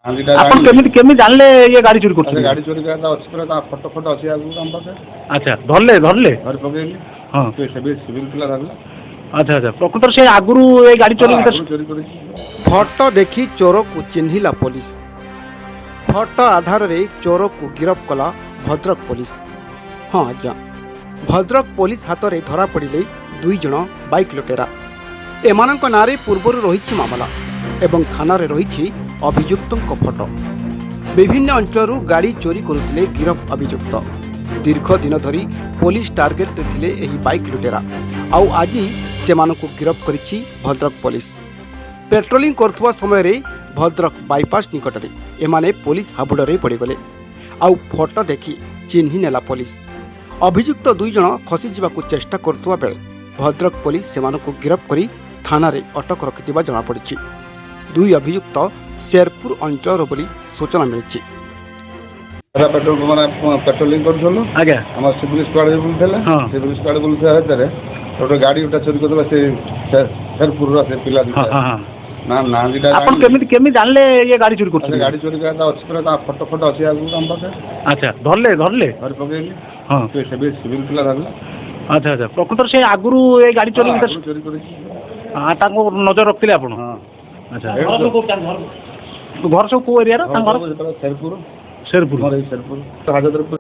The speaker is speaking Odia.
ଆପଣ କେମିତି ଜାଣିଲେ ଇଏ ଗାଡ଼ି ଚୋରି କରୁଛନ୍ତି? ଗାଡ଼ି ଚୋରି କରିବା ଅଛି ପୁରା ତା ଫଟୋ ଫଟୋ ଅଛି ଆଗକୁ ଆମ ପାଖରେ। ଆଚ୍ଛା ଧରିଲେ ଧରି ପକେଇଲି। ହଁ ସିଭିଲ ପିଲା ଧରିଲା। ଆଚ୍ଛା ଆଚ୍ଛା ପ୍ରକୃତରେ ସେ ଆଗରୁ ଏଇ ଗାଡ଼ି ଚୋରି ଚୋରି କରିଛି। ଫଟୋ ଦେଖି ଚୋରକୁ ଚିହ୍ନିଲା ପୋଲିସ। ଫଟୋ ଆଧାରରେ ଚୋରକୁ ଗିରଫ କଲା ଭଦ୍ରକ ପୋଲିସ। ହଁ ଆଜ୍ଞା, ଭଦ୍ରକ ପୋଲିସ ହାତରେ ଧରା ପଡ଼ିଲେ 2 ଜଣ ବାଇକ୍ ଲୁଟେରା। ଏମାନଙ୍କ ନାଁରେ ପୂର୍ବରୁ ରହିଛି ମାମଲା ଏବଂ ଥାନାରେ ରହିଛି ଅଭିଯୁକ୍ତଙ୍କ ଫଟୋ। ବିଭିନ୍ନ ଅଞ୍ଚଳରୁ ଗାଡ଼ି ଚୋରି କରୁଥିଲେ ଗିରଫ ଅଭିଯୁକ୍ତ। ଦୀର୍ଘ ଦିନ ଧରି ପୋଲିସ ଟାର୍ଗେଟରେ ଥିଲେ ଏହି ବାଇକ୍ ଲୁଟେରା। ଆଉ ଆଜି ସେମାନଙ୍କୁ ଗିରଫ କରିଛି ଭଦ୍ରକ ପୋଲିସ। ପେଟ୍ରୋଲିଂ କରୁଥିବା ସମୟରେ ଭଦ୍ରକ ବାଇପାସ୍ ନିକଟରେ ଏମାନେ ପୋଲିସ ହାବୁଡ଼ରେ ପଡ଼ିଗଲେ। ଆଉ ଫଟୋ ଦେଖି ଚିହ୍ନି ନେଲା ପୋଲିସ। ଅଭିଯୁକ୍ତ 2 ଜଣ ଖସିଯିବାକୁ ଚେଷ୍ଟା କରୁଥିବା ବେଳେ ଭଦ୍ରକ ପୋଲିସ ସେମାନଙ୍କୁ ଗିରଫ କରି ଥାନାରେ ଅଟକ ରଖିଥିବା ଜଣାପଡ଼ିଛି। 2 ଅଭିଯୁକ୍ତ ଶେରପୁର ଅଞ୍ଚଳର ବୋଲି ସୂଚନା ମିଳିଛି। ପେଟ୍ରୋଲିଂ କରୁଥିଲୁ। ଆଜ୍ଞା ଆମର ସିଭିଲ ସ୍କ୍ୱାଡ୍ ବୁଲୁଥିଲେ। ସିଭିଲ ସ୍କ୍ୱାଡ୍ ବୁଲୁଥିବା ଭିତରେ ଗୋଟେ ଗାଡ଼ି ଗୋଟେ ଚୋରି କରିଦେଲା। ସେ ଶେରପୁରର ସେ ପିଲା ଆପଣ କେମିତି ଜାଣିଲେ ଇଏ ଗାଡ଼ି ଚୋରି କରୁଛନ୍ତି? ଗାଡ଼ି ଚୋରି କରିବା ଅଛି ପୁରା ତା ଫଟୋ ଫଟୋ ଅଛି ଆଗକୁ ଆମ ପାଖରେ। ଆଚ୍ଛା ଧରି ପକେଇଲି। ହଁ ସିଭିଲ ପିଲା ଧରିଲା। ଆଚ୍ଛା ଆଚ୍ଛା ପ୍ରକୃତରେ ସେ ଆଗରୁ ଏଇ ଗାଡ଼ି ଚୋରି ଚୋରି କରିଛି। ତାଙ୍କୁ ନଜର ରଖିଥିଲେ ଆପଣ? ଆଚ୍ଛା ଘର ସବୁ କେଉଁ ଏରିଆର ତାଙ୍କ ଘର? ଶେରପୁର। ଶେରପୁର। ହାଜତପୁର।